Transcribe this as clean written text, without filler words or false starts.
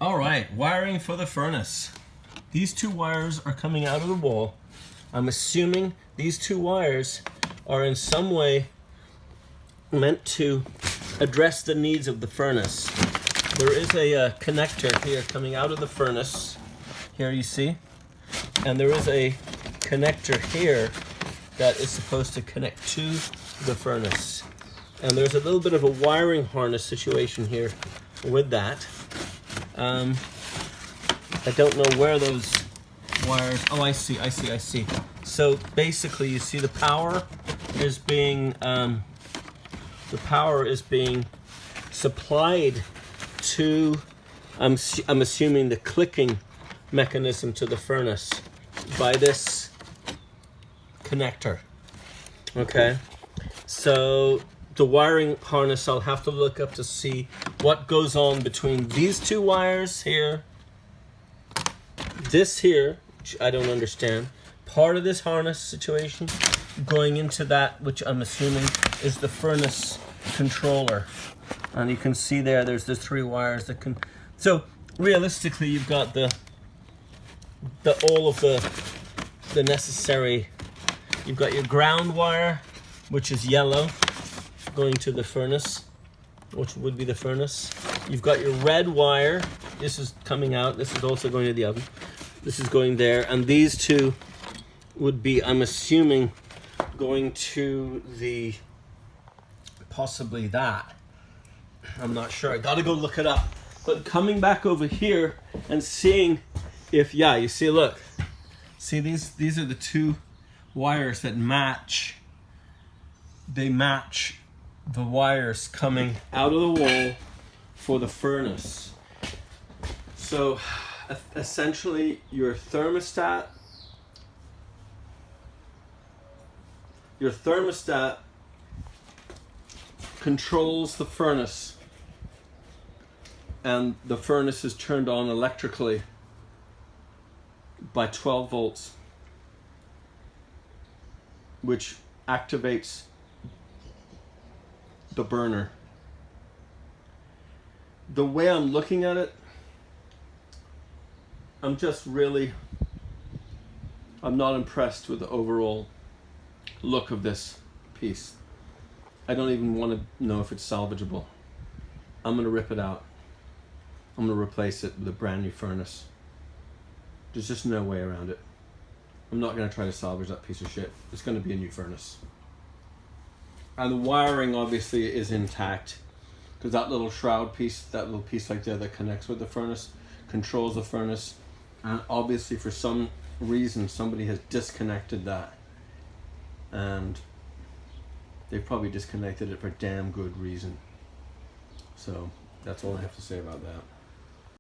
All right, wiring for the furnace. These two wires are coming out of the wall. I'm assuming these two wires are in some way meant to address the needs of the furnace. There is a connector here coming out of the furnace. Here you see. And there is a connector here that is supposed to connect to the furnace. And there's a little bit of a wiring harness situation here with that. I don't know where those wires. Oh, I see. So basically, you see the power is being supplied to. I'm assuming the clicking mechanism to the furnace by this connector. Okay, so the wiring harness, I'll have to look up to see what goes on between these two wires here. This here, which I don't understand, part of this harness situation going into that, which I'm assuming is the furnace controller. And you can see there's the three wires that can. So realistically, you've got all of the necessary. You've got your ground wire, which is yellow, going to the furnace, which would be the furnace. You've got your red wire. This is coming out. This is also going to the oven. This is going there, and these two would be, I'm assuming, going to the possibly that. I'm not sure. I gotta go look it up. But coming back over here and seeing if, yeah, you see, look. See, these are the two wires that match. They match the wires coming out of the wall for the furnace. So essentially your thermostat controls the furnace, and the furnace is turned on electrically by 12 volts, which activates the burner. The way I'm looking at it, I'm not impressed with the overall look of this piece. I don't even want to know if it's salvageable. I'm going to rip it out. I'm going to replace it with a brand new furnace. There's just no way around it. I'm not going to try to salvage that piece of shit. It's going to be a new furnace. And the wiring obviously is intact, because that little shroud piece, that little piece like that connects with the furnace, controls the furnace. And obviously for some reason somebody has disconnected that, and they've probably disconnected it for damn good reason. So that's all I have to say about that.